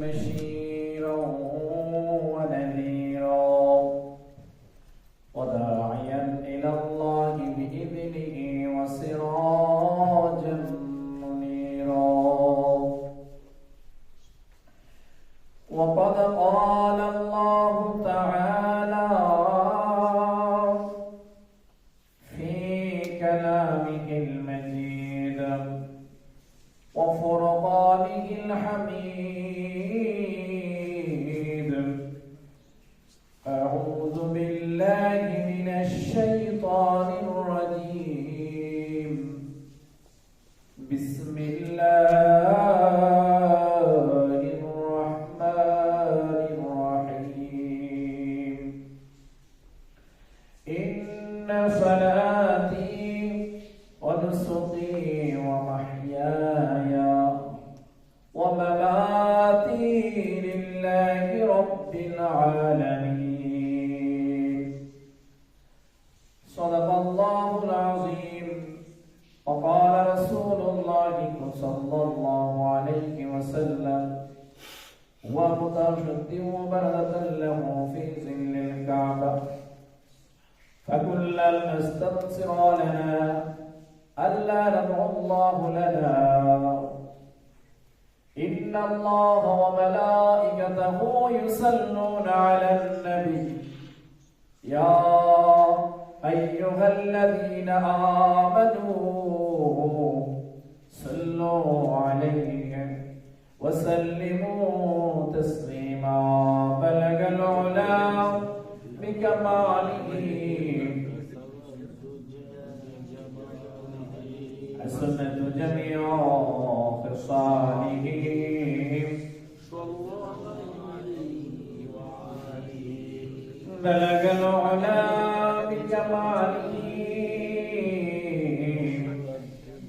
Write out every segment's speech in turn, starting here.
بشيرا ونذيرا وداعيا إلى الله بإذنه وسراجا منيرا وقد قال الله تعالى في كلامه المجيد وفرقانه الحميد أعوذ بالله من الشيطان الرجيم بسم الله الرحمن الرحيم إن صلاتي ونسكي ومحياي ومماتي لله رب العالمين صدق الله العظيم وقال رسول الله صلى الله عليه وسلم ومتشدد بردة له في ظل الكعبة فكلا نستنصر لنا ألا ندعو الله لنا إن الله وملائكته يصلون على النبي يا أيها الذين آمنوا صلوا عليه وسلموا تسليما بلغ العلا بكماله حسنة جميع خصاله بلغ العلا بكماله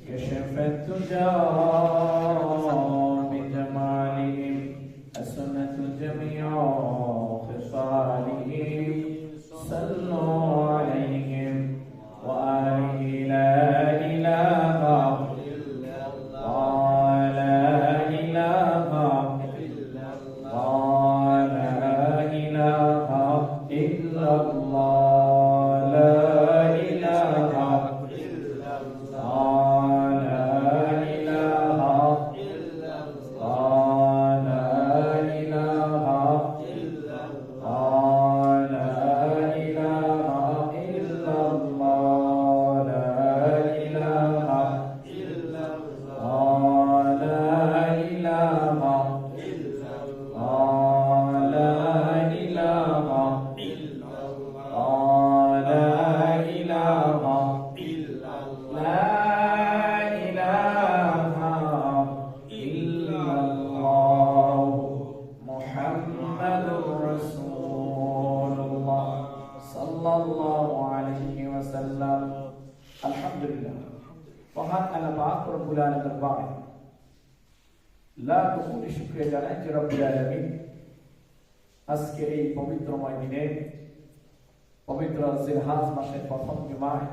كشف الدجى بجماله حسنة جميع خصاله صلوا عليهم وآله لا إله إلا الله لا إله إلا الله لا إله إلا الله لا إله إلا الله لا إله إلا الله لا إله إلا الله لا إله إلا الله لا إله إلا الله لا إله إلا الله لا إله إلا الله لا إله إلا الله محمد رسول الله صلى الله عليه وسلم الحمد لله وحق أنا باق رب العالمين الباقي لا تقول شكر جانب رب العالمين আজকে এই পবিত্রময় দিনে পবিত্র জিলহজ মাসের প্রথম জুমায়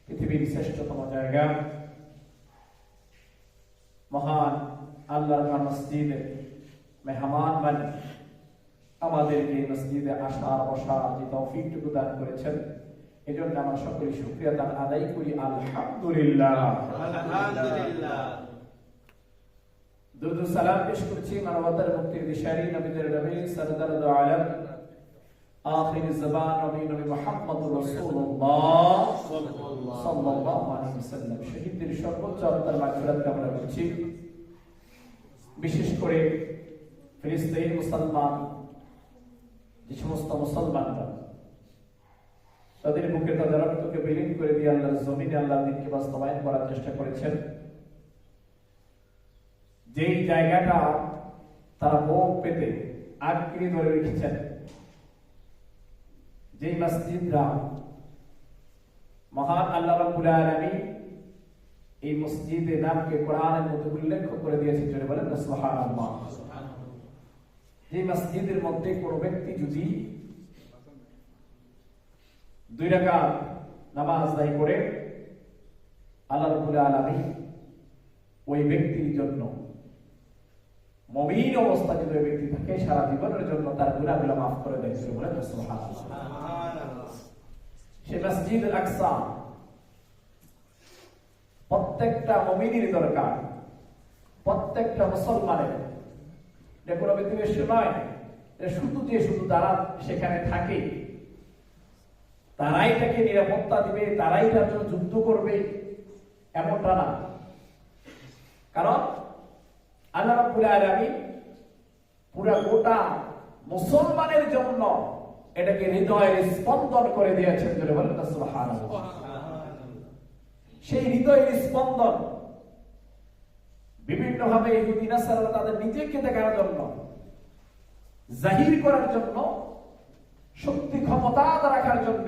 পৃথিবীর শ্রেষ্ঠতম জায়গা মহান আল্লাহর মসজিদে মেহমান বানিয়ে আমাদেরকে মসজিদে আসার বসার যে তৌফিকটুকু দান করেছেন এজন্য আমরা সকলে শুকরিয়া দান আদায় করি আলহামদুলিল্লাহ আলহামদুলিল্লাহ দুরূদ ও সালাম পেশ করছি মানবতার মুক্তির দিশারি নবীদের নবী সরদার দু আলম আখির জবান নবী মুহাম্মদুর রাসূলুল্লাহ সাল্লাল্লাহু আলাইহি ওয়াসাল্লাম শহীদদের সর্বোচ্চ আত্মার মাগফিরাত কামনা করছি বিশেষ করে ফিলিস্তিন মুসলমান যে সমস্ত মুসলমানরা তাদের বুকে তাদের রক্তকে বিলীন করে দিয়ে আল্লাহর জমিনে আল্লাহর দ্বীনকে বাস্তবায়ন করার চেষ্টা করেছেন যেই জায়গাটা তারা বুক পেতে আঁকড়ে ধরে রেখেছেন যেই মসজিদরা মহান আল্লাহ রাব্বুল আলামিন এই মসজিদের নামকে কোরআনের মধ্যে উল্লেখ করে দিয়েছেন জোরে বলেন সুবহানাল্লাহ যে মসজিদের মধ্যে কোনো ব্যক্তি যদি 2 রাকাত নামাজ আদায় করে আল্লাহ রাব্বুল আলামিন ওই ব্যক্তির জন্য মুমিন অবস্থা যদি ওই ব্যক্তি থাকে সারা জীবনের জন্য তার গুনাহগুলো মাফ করে দেয়। বলেন সুবহানাল্লাহ। সে মসজিদ আল আকসা প্রত্যেকটা মুমিনের দরকার, প্রত্যেকটা মুসলমানের। এটা কোনো বিদ্বেষ নয়, শুধু তারা সেখানে থাকে তারাই তাকে নিরাপত্তা দিবে, তারাই তার জন্য যুদ্ধ করবে, এমনটা না। কারণ আল্লাহ রাব্বুল আলামিন পুরা গোটা মুসলমানের জন্য এটাকে হৃদয়ের স্পন্দন করে দিয়েছেন। বলেন সুবহানাল্লাহ। সেই হৃদয়ের স্পন্দন বিভিন্ন ভাবে ইহুদি নাসারা তাদের নিজেকে দেখানোর জন্য, জাহির করার জন্য, শক্তি ক্ষমতা রাখার জন্য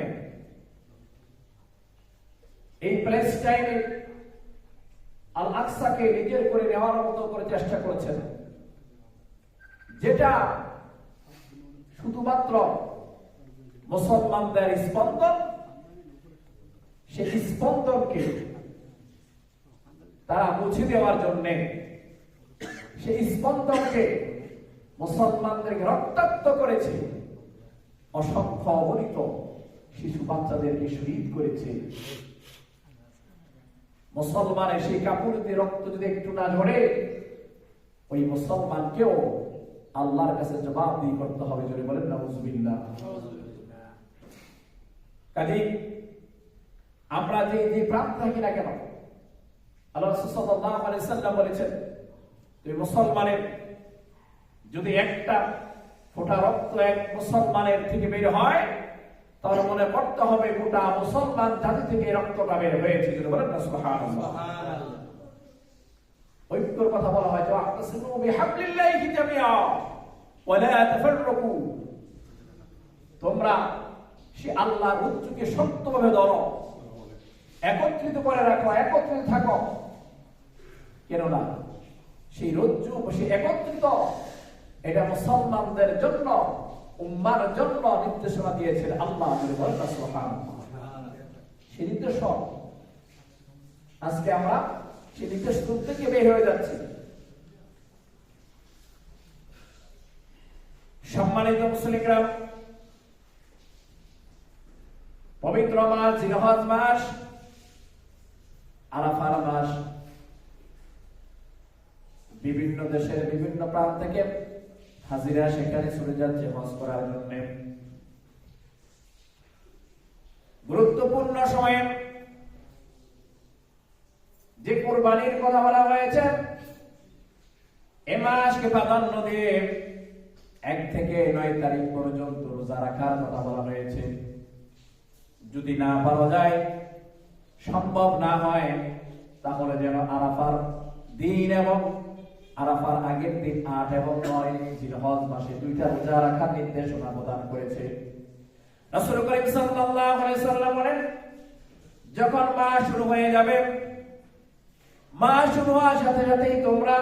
এই প্যালেস্টাইনের আল আকসাকে নিজের করে নেওয়ার মতো করে চেষ্টা করেছেন, যেটা শুধুমাত্র মুসলমানদের স্পন্দন। সেই স্পন্দনকে তারা মুছে দেওয়ার জন্য, সেই স্পন্দনকে মুসলমানদেরকে রক্তাক্ত করেছে, অসংখ্য অগণিত শিশু বাচ্চাদেরকে শহীদ করেছে। মুসলমানের সেই কাপুরুতে রক্ত যদি একটু না ঝরে, ওই মুসলমানকেও আল্লাহর কাছে জবাবদিহি করতে হবে। যদি বলেন নাউজুবিল্লাহ। কাজেই আমরা যে প্রান্ত থাকি না কেন, আল্লাহ রাসূল সাল্লাল্লাহু আলাইহি ওয়াসাল্লাম বলেছেন, যে মুসলমানের যদি একটা ফোঁটা রক্ত এক মুসলমানের থেকে বের হয়, তাহলে মনে করতে হবে গোটা মুসলমান জাতি থেকে রক্তটা বের হয়েছে। যদি বলেন না সুবহানাল্লাহ। ঐক্যের কথা বলা হয়, ওয়া'তাসিমু বিহাবলিল্লাহি জামিআ ওয়া লা তাফাররাকু। তোমরা সে আল্লাহর রজ্জুকে শক্তভাবে ধরো, একত্রিত করে রাখো, একত্রিত থাকো। কেননা সেই রজ্জু, সেই একত্রিত, এটা মুসলমানদের জন্য, উম্মার জন্য নির্দেশনা দিয়েছেন আল্লাহ। সুবহানাল্লাহ। সেই নির্দেশন আজকে আমরা সেই নির্দেশ থেকে বের হয়ে যাচ্ছি। সম্মানিত মুসলিমরা, পবিত্র মাস জিলহজ মাস, আরাফার মাস, বিভিন্ন দেশের বিভিন্ন প্রান্ত থেকে হাজিরা সেখানে চলে যাচ্ছে হজ করার জন্য। গুরুত্বপূর্ণ সময়ে যে কুরবানির কথা বলা হয়েছে, এ মাসকে প্রাধান্য দিয়ে 1 থেকে 9 তারিখ পর্যন্ত রোজা রাখার কথা বলা হয়েছে। যদি না পারা যায়, সম্ভব না হয়, তাহলে যেন আরাফার দিন এবং আরাফার আগের দিন 8 এবং 9 জিলহজ মাসে 2টা রোজা রাখার নির্দেশনা প্রদান করেছে। রাসূল করিম সাল্লাল্লাহু আলাইহি সাল্লাম বলেন, যখন মাস শুরু হয়ে যাবে, মাস শুরু হওয়ার সাথে সাথেই তোমরা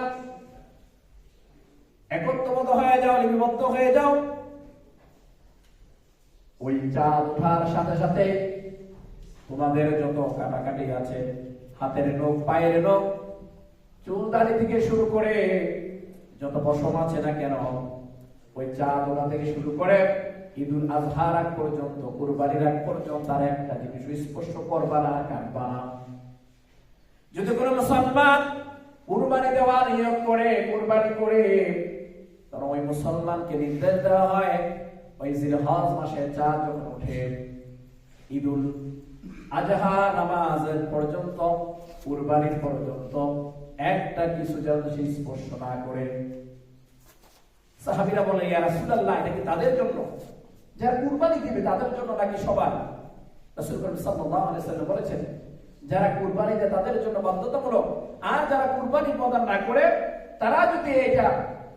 একত্রবদ্ধ হয়ে যাও, লিপিবদ্ধ হয়ে যাও। ওই চাঁদ ওঠার সাথে সাথে তোমাদের যত কাটাকাটি আছে, হাতের নখ, পায়ের নখ, চুলদাড়ি থেকে শুরু করে যত পশম আছে না কেন, ওই চাঁদ ওঠা থেকে শুরু করে ঈদুল আজহার আগ পর্যন্ত, কুরবানির আগ পর্যন্ত তার একটা জিনিস স্পর্শ করবা না, কাটবা না। যদি কোনো মুসলমান কুরবানি দেওয়ার নিয়ত করে, কুরবানি করে, তখন ওই মুসলমানকে নির্দেশ দেওয়া হয়, ওই জিলহজ মাসে চাঁদ যখন ওঠে, ঈদুল আজহা নামাজের পর্যন্ত, কুরবানির পর্যন্ত একটা কিছু যেন সে স্পর্শ না করে। সাহাবীরা বলে, ইয়া রাসূলুল্লাহ, এটা কি তাদের জন্য যারা কুরবানি দিবে, তাদের জন্য নাকি সবার? রাসূল করিম সাল্লাল্লাহু আলাইহি ওয়াসাল্লাম বলেছেন, যারা কুরবানি দেয় তাদের জন্য বাধ্যতামূলক, আর যারা কুরবানি প্রদান না করে, তারা যদি এটা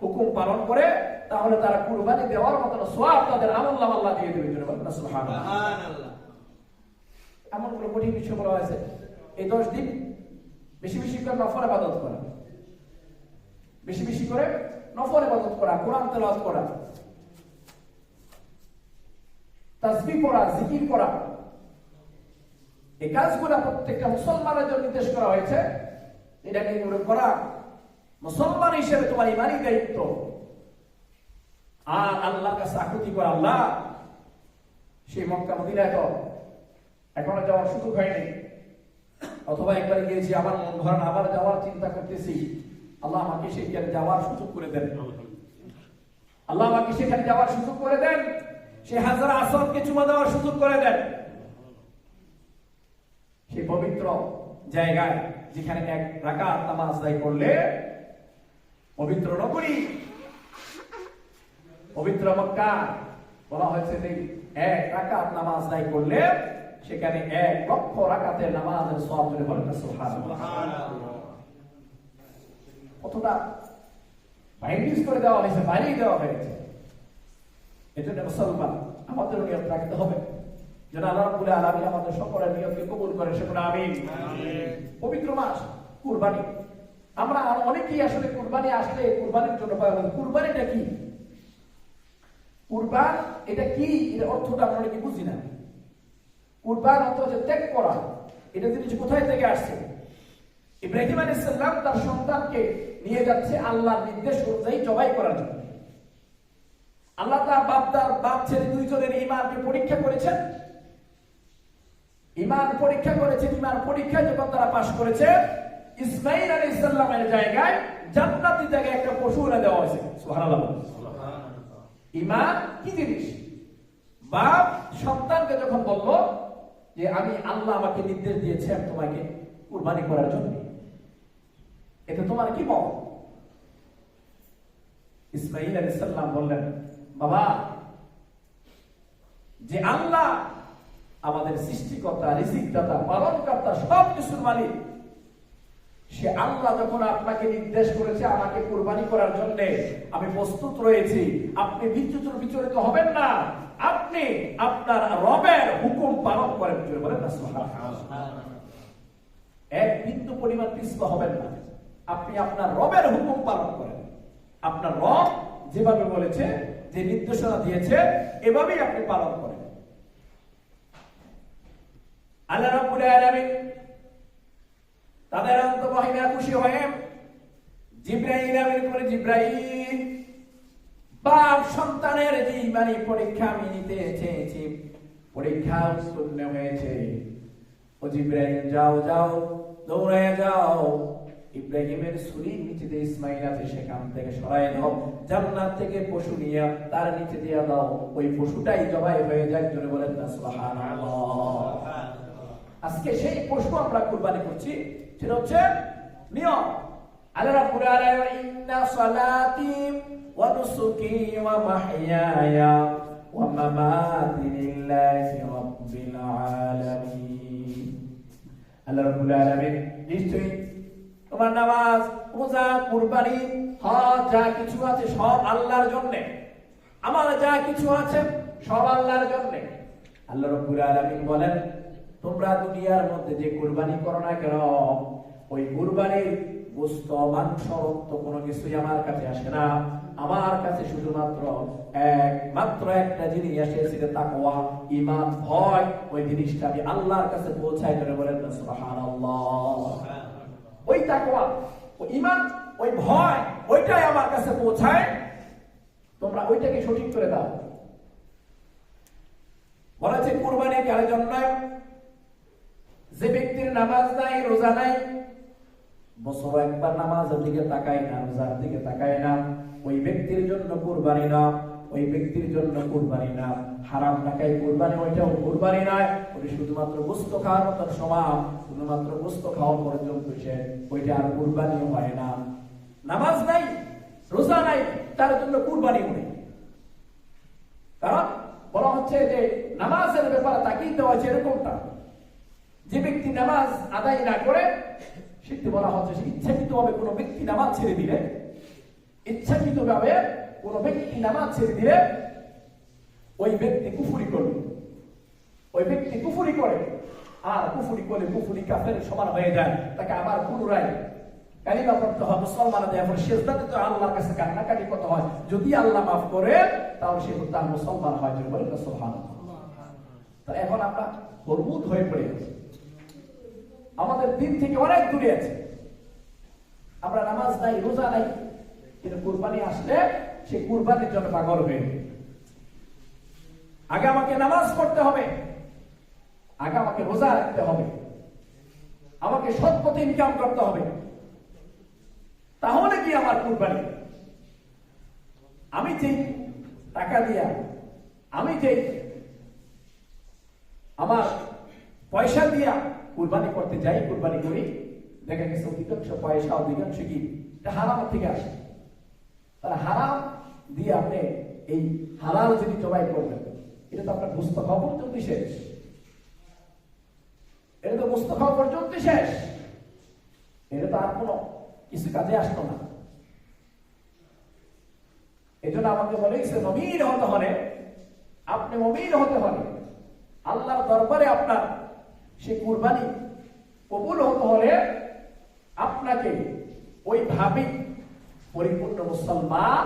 হুকুম পালন করে, তাহলে তারা কুরবানি দেওয়ার মতো সওয়াব তাদের আমলনামা আল্লাহ দিয়ে দেবে। সুবহানাল্লাহ। এমন কোন কঠিন বিষয় বলা হয়েছে? এই 10 দিন বেশি বেশি করে নফল ইবাদত করা, বেশি বেশি করে নফল ইবাদত করা, কোরআন তেলাওয়াত করা, তাসবিহ পড়া, জিকির করা, এই কাজগুলো প্রত্যেকটা মুসলমানের জন্য নির্দেশ করা হয়েছে। এটাকে করা মুসলমান হিসেবে তোমার ইমানি দায়িত্ব। আর আল্লাহর কাছে আকুতি করে, আল্লাহ সেই মক্কা মদিনায় তো এখনো যাওয়ার সুযোগ হয়নি, অথবা একবার গিয়েছি আমার মন ভরে না, আবার যাওয়ার চিন্তা করতেছি, আল্লাহ আমাকে সেখানে যাওয়ার সুযোগ করে দেন, আল্লাহ আমাকে সেখানে যাওয়ার সুযোগ করে দেন, সেই হাজার আসওয়াদকে চুমা দেওয়ার সুযোগ করে দেন। সেই পবিত্র জায়গায় যেখানে এক রাকাত নামাজ আদায় করলে পবিত্র নগরী, পবিত্র মক্কা বলা হয়েছে যে এক রাকাত নামাজ আদায় করলে সেখানে 1,00,000 রাকাতের নামাজের সওয়াব করে বলেন সুবহানাল্লাহ। কতটা বাইন্ডিস করে দেওয়া হয়েছে, বাড়িয়ে দেওয়া হয়েছে। এজন্য মুসলমান আমাদের নিয়ত রাখতে হবে যেন আল্লাহ রাব্বুল আলামিন আমাদের সকলের নিয়তকে কবুল করেন, সেটা আমিন। পবিত্র মাস কুরবানি, আমরা অনেকেই আসলে কুরবানি আসলে কুরবানির জন্য পাগল। কুরবানিটা কি? কুরবান এটা কি, এর অর্থটা আমরা অনেকে বুঝি না। কুরবান অর্থ হচ্ছে ত্যাগ করা। এটা জিনিস কোথায় থেকে আসছে? ইব্রাহিম আলাইহিস সালাম তার সন্তানকে নিয়ে যাচ্ছে আল্লাহর নির্দেশ অনুযায়ী জবাই করার জন্য। আল্লাহ তার বাপ ছেলে দুইজনের ঈমানকে পরীক্ষা করেছেন। ঈমান পরীক্ষা করেছেন। ঈমান পরীক্ষায় যখন তারা পাশ করেছে, ইসমাঈল আলাইহিস সালামের জায়গায় জান্নাতি জায়গায় একটা পশু এনে দেওয়া হয়েছে। সুবহানাল্লাহ। ঈমান কি জিনিস? বাপ সন্তানকে যখন বলল যে আমি আল্লাহ আমাকে নির্দেশ দিয়েছেন তোমাকে কুরবানি করার জন্য, এটা তোমার কি মত? ইসমাঈল আলাইহিস সালাম বললেন, বাবা, যে আল্লাহ আমাদের সৃষ্টিকর্তা, রিজিকদাতা, পালনকর্তা, সব কিছুর মালিক, সে আল্লাহ যখন আপনাকে নির্দেশ করেছে আমাকে কুরবানি করার জন্য, আমি প্রস্তুত রয়েছি। আপনি বিচলিত হবেন না, আপনি আপনার রবের হুকুম পালন করেন। বলেন না সুবহানাল্লাহ। এক বিন্দু পরিমাণ পিছপা হবেন না, আপনি আপনার রবের হুকুম পালন করেন। আপনার রব যেভাবে বলেছে, যে নির্দেশনা দিয়েছে, এভাবেই আপনি পালন করেন। আল্লাহ রাব্বুল আলামিন তাদের অন্তর্বাহিনী খুশি হয়ে জিবরাইল আমিন করে, জিবরাইল, বাপ সন্তানের যে ঈমানি পরীক্ষা আমি নিতে চেয়েছি, পরীক্ষা উত্তীর্ণ হয়েছে। ও জিবরাইল, যাও যাও, দৌড়ে যাও, ইব্রাহিমের ছুরির নিচে যে ইসমাঈল আছে সেখান থেকে সরায় দাও, জান্নাত থেকে পশু নিয়ে তার নিচে দিয়ে দাও, ওই পশুটাই জবাই হয়ে যায়। জোরে বলেন না সুবহানাল্লাহ। আজকে সেই পশু আমরা কুরবানি করছি, সেটা হচ্ছে নিয়ম। আল্লাহ রাব্বুল আলামিন, ইন্না সালাতি ওয়া নুসুকি ওয়া মাহইয়ায়া ওয়া মামাতি লিল্লাহি রাব্বিল আলামিন। আল্লাহ রাব্বুল আলামিন নিশ্চয়ই তোমার নামাজ, রোজা, কুরবানি, হজ যা কিছু আছে সব আল্লাহর জন্য। আমার যা কিছু আছে সব আল্লাহর জন্য। আল্লাহ রাব্বুল আলামিন বলেন, তোমরা দুনিয়ার মধ্যে যে কুরবানি করো না কেন, ওই কুরবানির গোশত, মাংস, রক্ত কোনো কিছুই আমার কাছে আসে না। আমার কাছে শুধুমাত্র একটা জিনিস আসে, সেটা তাকওয়া, ঈমান, ভয়। ওই জিনিসটা আমি আল্লাহর কাছে পৌঁছাই। ধরে বলেন না সুবহানাল্লাহ। ওই তাকওয়া, ওই ঈমান, ওই ভয়, ওইটাই আমার কাছে পৌঁছায়। তোমরা ওইটাকে সঠিক করে দাও। বলেছে কুরবানি কার জন্য? যে ব্যক্তির নামাজ নাই, রোজা নাই, বছর একবার নামাজের দিকে তাকায় না, রোজার দিকে তাকায় না, ওই ব্যক্তির জন্য কুরবানি না। ওই ব্যক্তির জন্য কুরবানি না। হারাম টাকায় কুরবানি, ওইটাও কুরবানি নয়। ওই শুধুমাত্র গোশত খাওয়ার মতো সমান, শুধুমাত্র গোশত খাওয়া পর্যন্ত সে, ওইটা আর কুরবানি হয় না। নামাজ নাই, রোজা নাই, তার জন্য কুরবানি নেই। কারণ বলা হচ্ছে যে নামাজের ব্যাপারে তাকিয়ে দেওয়া হয়েছে এরকমটা, যে ব্যক্তি নামাজ আদায় না করে, সেটি বলা হচ্ছে ইচ্ছাকৃতভাবে কোনো ব্যক্তি নামাজ ছেড়ে দিলে, ইচ্ছাকৃতভাবে কোনো ব্যক্তি নামাজ ছেড়ে দিলে ওই ব্যক্তি কুফরি করবে। ওই ব্যক্তি কুফরি করে, আর কুফরি করলে কুফরি কাফের সমান হয়ে যায়। তাকে আবার পুনরায় কালিমা পড়তে হয়, মুসলমান দেয়। সেজদাতে তো আল্লাহর কাছে কান্নাকাটি করতে হয়। যদি আল্লাহ মাফ করে তাহলে সে তার মুসলমান হয়। যদি বলেন সুবহানাল্লাহ। তো এখন আমরা হরমুদ হয়ে পড়ে গেছি, আমাদের দিন থেকে অনেক দূরে আছে। আমরা নামাজ নাই, রোজা নাই, কিন্তু কুরবানি আসলে সে কুরবানির জন্য পাগল হয়ে। আগে আমাকে নামাজ পড়তে হবে, আগে আমাকে রোজা রাখতে হবে, আমাকে সৎ পথে ইনকাম করতে হবে, তাহলে কি আমার কুরবানি। আমি যে টাকা দিয়া, আমি যে আমার পয়সা দিয়া কুরবানি করতে যাই, কুরবানি করি, দেখা গেছে অধিকাংশ পয়সা, অধিকাংশ কি এটা হারাম থেকে আসে। তারা হারাম দিয়ে আপনি এই হালাল যদি জবাই করবেন, এটা তো আপনার মুস্ত খাওয়া পর্যন্ত শেষ, এটা তো মুস্ত খাওয়া পর্যন্ত শেষ, এটা তো আর কোনো কিছু কাজে আসতো না। এই জন্য আমাকে বলেছে মুমিন হতে হলে, আপনি মুমিন হতে হলে, আল্লাহর দরবারে আপনার সে কুরবানি কবুল হতে হলে আপনাকে ওইভাবে পরিপূর্ণ মুসলমান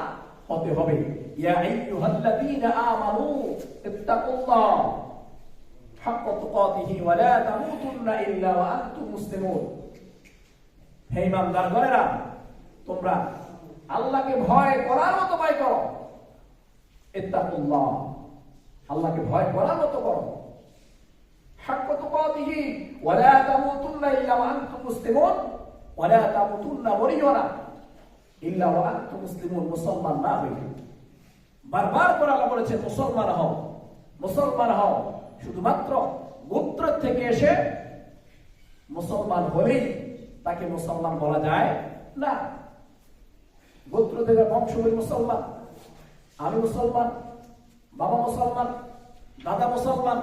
হতে হবে। ইয়া আইয়ুহাল্লাযীনা আমানু ইত্তাকুল্লাহ হাক্কা তুকাতিহি ওয়া লা তামুতুন্না ইল্লা ওয়া আনতুম মুসলিমুন। হে ঈমানদারগণেরা, তোমরা আল্লাহকে ভয় করার মতো ভয় করো। ইত্তাকুল্লাহ, আল্লাহকে ভয় করার মতো করো। হাক্কা তুকাতিহি ওয়া লা তামুতুন্না ইল্লা ওয়া আনতুম মুসলিমুন, ওয়া লা তামুতুন্না মরিয়না ইল্লা ওয়া আনতুম মুসলিমুন, মুসলমান না হইলে। বারবার করে আল্লাহ বলেছে মুসলমান হও, মুসলমান হও। শুধুমাত্র গোত্র থেকে এসে মুসলমান হলেই তাকে মুসলমান বলা যায় না। গোত্র থেকে বংশ হয়ে মুসলমান, আমি মুসলমান, বাবা মুসলমান, দাদা মুসলমান,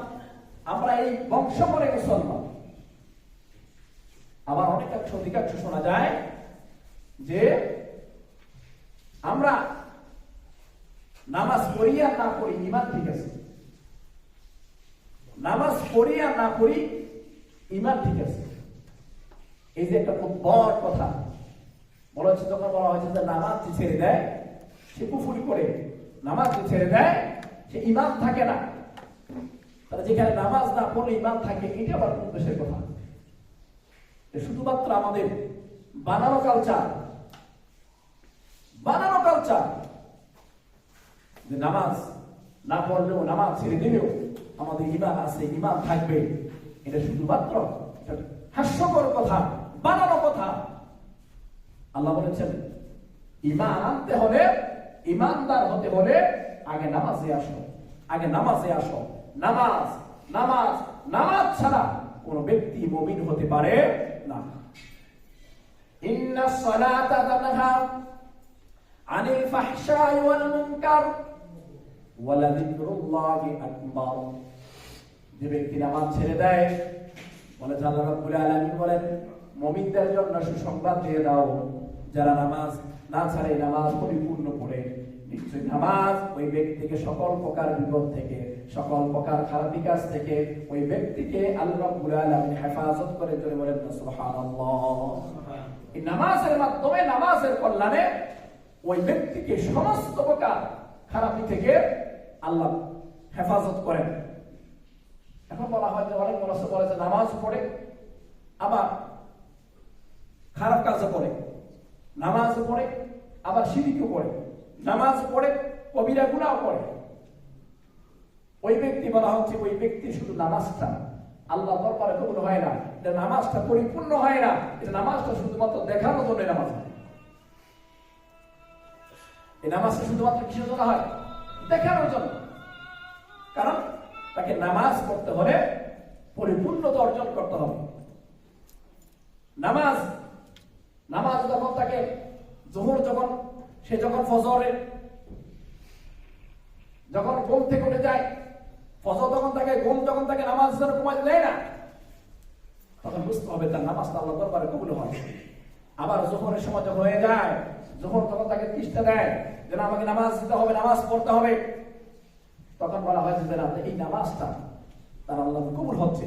আমরা এই বংশ করে মুসলমান। আবার অধিকাংশ শোনা যায় যে আমরা নামাজ পড়ি আর না পড়ি ঈমান ঠিক আছে, নামাজ পড়ি আর না পড়ি ঈমান ঠিক আছে। এই যে একটা খুব বড় কথা বলা হচ্ছে, যখন বলা হয়েছে যে নামাজ যে ছেড়ে দেয় সে কুফরি করে, নামাজ যে ছেড়ে দেয় সে ঈমান থাকে না। তাহলে যেখানে নামাজ না পড়লে ঈমান থাকে, এটা আবার কোন দেশের কথা? শুধুমাত্র আমাদের বানানো কালচার, বানানো কালচার যে নামাজ না পড়লেও, নামাজ ছেড়ে দিলেও আমাদের ঈমান আছে, ঈমান থাকবে। এটা শুধুমাত্র হাস্যকর কথা, বানানো কথা। আল্লাহ বলেছেন ঈমান আনতে হলে, ঈমানদার হতে হলে আগে নামাজে আসো, আগে নামাজে আসো। নামাজ নামাজ নামাজ ছাড়া কোন ব্যক্তি মুমিন হতে পারে না। ইন্নাস সালাতা তানহা আনিল ফাহশাই ওয়াল মুনকার ওয়া লাযিকরুল্লাহি আকবার। যে ব্যক্তি নামাজ ছেড়ে দেয়, বলে আল্লাহ রাব্বুল আলামিন বলেন মুমিনদের জন্য সুসংবাদ দিয়ে দাও, যারা নামাজ না ছাড়ে, নামাজ পরিপূর্ণ করে, নিশ্চয়ই নামাজ ওই ব্যক্তিকে সকল প্রকার বিপদ থেকে, সকল প্রকার খারাপ কাজ থেকে ওই ব্যক্তিকে আল্লাহ রাব্বুল আলামিন হেফাজত করে। চলে বলেন সুবহানাল্লাহ। এই নামাজের মাধ্যমে, নামাজের কল্যাণে ওই ব্যক্তিকে সমস্ত প্রকার খারাপি থেকে আল্লাহ হেফাজত করেন। এখন বলা হয় যে অনেক মানুষ বলে যে নামাজ পড়ে আবার খারাপ কাজও করে, নামাজ পড়ে আবার শিরকও করে, নামাজ পড়ে কবিরা গুনাহ করে। ওই ব্যক্তি বলা হচ্ছে ওই ব্যক্তি শুধু নামাজটা আল্লাহ দরবারে কবুল হয় না, এটা নামাজটা পরিপূর্ণ হয় না, এটা নামাজটা শুধুমাত্র দেখানোর জন্য নামাজ। এই নামাজটা শুধুমাত্র কিসের জন্য হয়? দেখানোর জন্য। কারণ তাকে নামাজ পড়তে হলে পরিপূর্ণতা অর্জন করতে হবে। নামাজ নামাজ যখন তাকে জোহর, যখন সে যখন ফজরের যখন ঘুম থেকে উঠে যায়, ফজর তখন তাকে ঘুম, যখন তাকে নামাজ ঘুমাতে দেয় না, তখন বুঝতে হবে তার নামাজটা আল্লাহ দরবারে কবুল হয়। আবার জোহরের সময় যখন হয়ে যায়, যখন তখন তাকে তৃষ্ণা দেয় যে আমাকে নামাজ দিতে হবে, নামাজ পড়তে হবে, তখন বলা হয় যে আপনি এই নামাজটা তার আল্লাহ কবুল হচ্ছে।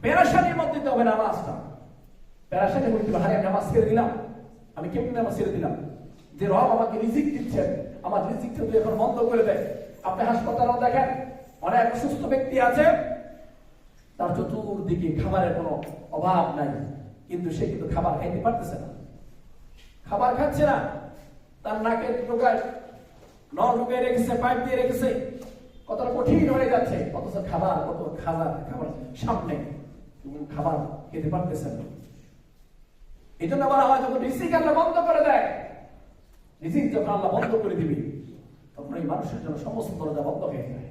পেরেশানির মধ্যে দিতে হবে নামাজটা, পেরেশানি হইতে হবে, হারে নামাজ ছেড়ে দিলাম, আমি কেমন নামাজ ছেড়ে দিলাম, যে রব আমাকে রিজিক দিচ্ছেন, আমার রিজিকটা যদি এখন বন্ধ করে দেয়। আপনি হাসপাতালেও দেখেন অনেক অসুস্থ ব্যক্তি আছে, তার চতুর্দিকে খাবারের কোনো অভাব নাই, কিন্তু সে কিন্তু খাবার খাইতে পারতেছে না। খাবার খাচ্ছে না, তার নাকে ঢোকায় নল ঢুকে রেখেছে, পাইপ দিয়ে রেখেছে, কতটা কঠিন হয়ে যাচ্ছে, অথচ খাবার কত খাবার সামনে খাবার খেতে পারতেছেন না। এই জন্য বলা হয় যখন রিজিক আল্লাহ বন্ধ করে দেয়, রিজিক যখন আল্লাহ বন্ধ করে দিবে তখন এই মানুষের জন্য সমস্ত দরজা বন্ধ হয়ে যায়।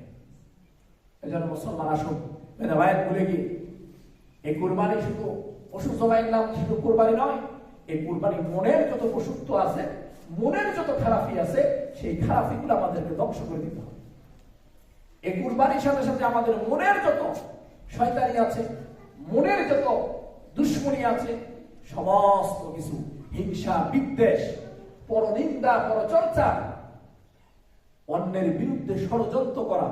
এই জন্য মুসলমান আসুন বেদাবায়াত ভুলে গিয়ে এই কুরবানি শুধু পশু জবাইয়ের নাম, শুধু কুরবানি নয়, এই কুরবানি মনের যত পশুত্ব আছে, মনের যত খারাপি আছে, সেই খারাপিগুলো আমাদেরকে ধ্বংস করে দিতে হবে। এই কুরবানির সাথে সাথে আমাদের মনের যত শয়তানি আছে, মনের যত দুশ্মনী আছে, সমস্ত কিছু হিংসা, বিদ্বেষ, পরনিন্দা, পরচর্চা, অন্যের বিরুদ্ধে ষড়যন্ত্র করা,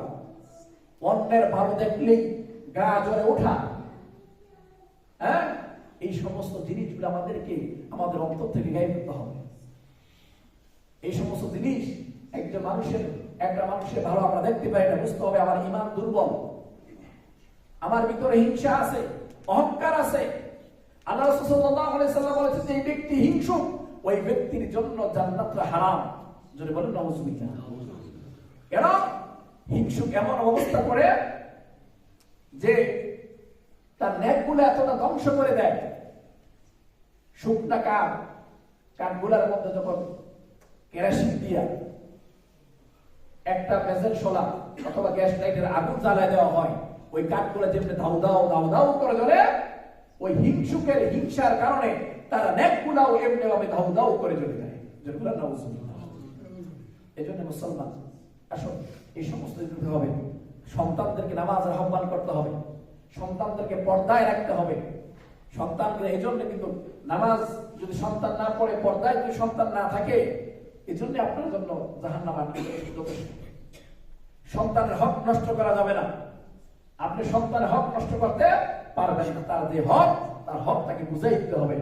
অন্যের ভালো দেখলেই গা জ্বরে ওঠা, হ্যাঁ, এই সমস্ত জিনিসগুলো আমাদেরকে আমাদের অন্তর থেকে গায়ে করতে হবে। এই সমস্ত জিনিস একটা মানুষের ভালো আমরা দেখতে পাই না, বুঝতে হবে আমার ঈমান দুর্বল, আমার ভিতরে হিংসা আছে, অহংকার আছে। আল্লাহ রাসূল সাল্লাল্লাহু আলাইহি সাল্লাম বলেছেন যে এই ব্যক্তি হিংসুক, ওই ব্যক্তির জন্য জান্নাতটা হারাম। যদি বলেন নাউযুবিল্লাহ। কেন? হিংসুক এমন অবস্থা করে যে তার নেকগুলো এতটা ধ্বংস করে দেয়। শুকনা কাঠগুলার মধ্যে যখন কেরোসিন দিয়া একটা মেজের শোলা অথবা গ্যাস লাইটের আগুন জ্বালায় দেওয়া হয়, ওই কাঠগুলো যেমনি দাউ দাউ দাউ দাউ করে জ্বলে, ওই হিংসুকের হিংসার কারণে তার নেকগুলাও এমনি ভাবে দাউ দাউ করে জ্বলে যায়। যেগুলো নাউযুবিল্লাহ। এই জন্য মুসলমান আসুন এই সমস্ত দিতে হবে। সন্তানদেরকে নামাজের আহ্বান করতে হবে, সন্তানদেরকে পর্দায় রাখতে হবে। সন্তানদের এই জন্য কিন্তু নামাজ যদি সন্তান না পড়ে, পর্দায় যদি সন্তান না থাকে, এই জন্য আপনার জন্য জাহান্নাম যথেষ্ট। সন্তানের হক নষ্ট করা যাবে না। আপনি সন্তানের হক নষ্ট করতে পারবেন না। তার যে হক, তার হক তাকে বুঝাই দিতে হবে।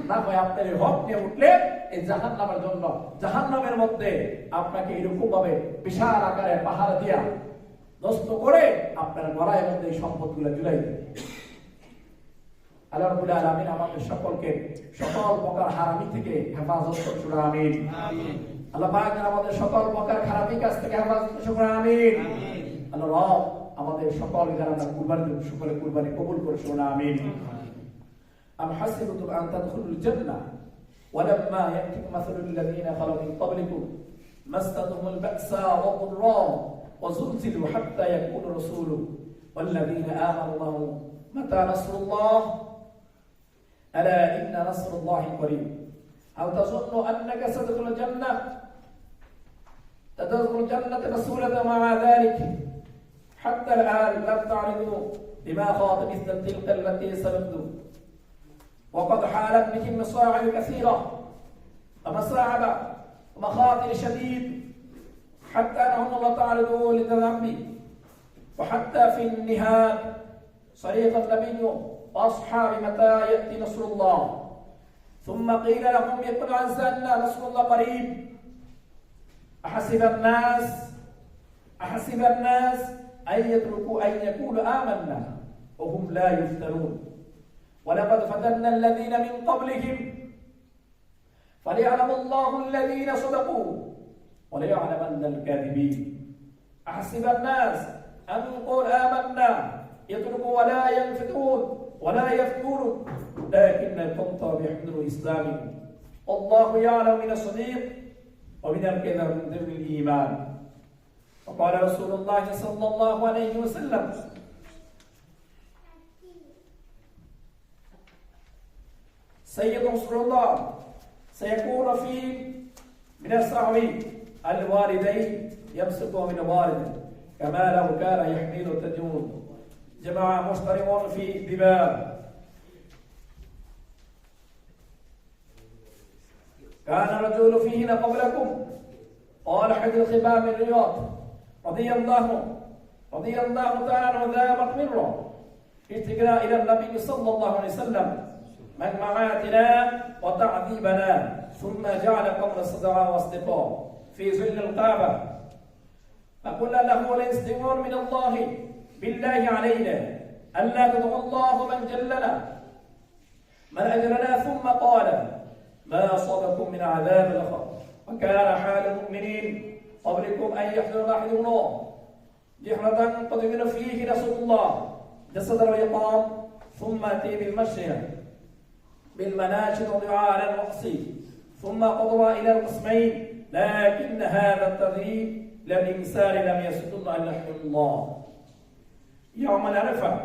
না হয় আপনার এই হক নিয়ে উঠলে এই জাহান্নামের জন্য, জাহান্নামের মধ্যে আপনাকে এরকম ভাবে বিশাল আকারে পাহাড় দিয়া নষ্ট করে আপনার গলায় মধ্যে এই সম্পদগুলো জুলাই দেবে। আল্লাহ রাব্বুল আলামিন আমাদের সকলকে সকল প্রকার হারামি থেকে হেফাজত করুন, আমিন। আল্লাহ পাক আমাদের সকল প্রকার খারাপি কাজ থেকে হেফাজত করুন, আমিন। আল্লাহ রব আমাদের সকল যারা কুরবানি দেন সকলে কুরবানি কবুল করুন, আমিন। আম হাসিবতুম আন তাদখুলুল জান্নাহ ওয়ালাম্মা ইয়াতিকুম মাসালুল লাযীনা খালাউ মিন ক্বাবলিকুম মাসসাতুহুমুল বা'সা ওয়াদ-দাররা ওয়াযুলজিলু হাত্তা ইয়াকুলা রাসূলু ওয়াল্লাযীনা আমানু মা'হু মাতা নাসরুল্লাহ ألا إن نصر الله قريب أو تظن أنك ستدخل الجنة بسهولة مع ذلك حتى الآن لم تعرضوا بما خاض مثل تلك التي سبقت وقد حالت بهم مصاعب كثيرة ومصاعب ومخاطر شديد حتى أنهم الله تعرضوا للذنب وحتى في النهاية صريخ النبي وأصحاب متى يأتي نصر الله ثم قيل لهم يقول عز أن نصر الله قريب أحسب الناس أن يتركوا أن يقولوا آمنا وهم لا يفتنون ولقد فتنا الذين من قبلهم فليعلم الله الذين صدقوا وليعلمن الكاذبين أحسب الناس أن يقول آمنا يتركوا ولا ينفتون ولا يفتون لكن القمط بيحمل إسلامهم والله يعلم من الصديق ومن الكذب من ضمن الإيمان. وقال رسول الله صلى الله عليه وسلم سيد رسول الله سيكون في من الصحابي الوالدين يمسكه من والده كما لو كان يحمل تجون جماعة مشتركون في دباب كان الرجل فيهن قبلكم قال حد الخباب من رياض رضي الله تعالى عنه ذهبت منه اتجاه إلى النبي صلى الله عليه وسلم من معاتنا وتعذيبنا ثم جعل قبر الصدقاء واصدقاء في ظل الكعبة فقلنا له الاستغفار من الله بالله علينا ألا تدعو الله من جلنا من أجرنا ثم قال ما أصابكم من عذاب الآخرة وكان حال المؤمنين قبلكم أن يحزن أحدهم جحرة قد من فيه نسوا الله جسد العظام ثم أتي بالمشي بالمناشد ودعاء على الرأس ثم قضى إلى القسمين لكن هذا التدريب للإنسان لم يسد عن لحم الله يوم العرفة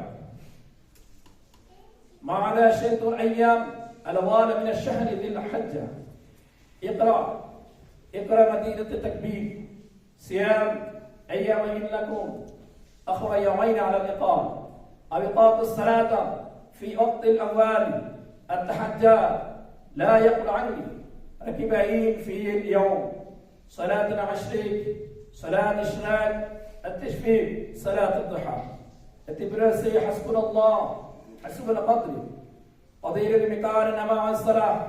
مع ذا شهر أيام الأوال من الشهر ذي الحجة اقرأ مدينة التكبير صيام أيام لكم أخر يومين على الإقامة أو إقامة الصلاة في وقت الأول التحجى لا يقل عني ركبين في اليوم صلاة العشرين صلاة إشراق التشفيق صلاة الضحى التبرسي حسبنا الله حسب القدر قضير المقار مع الصلاة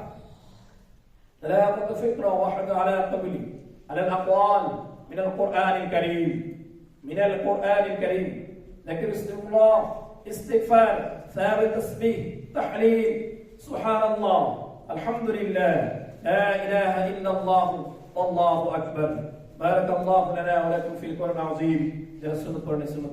ثلاثة فكرة واحدة على قبلي على الأقوال من القرآن الكريم ذكر اسم الله استغفار ثابت تسبيح تحليل سبحان الله الحمد لله لا إله إلا الله والله أكبر بارك الله لنا ولكم في القرآن العظيم. سنة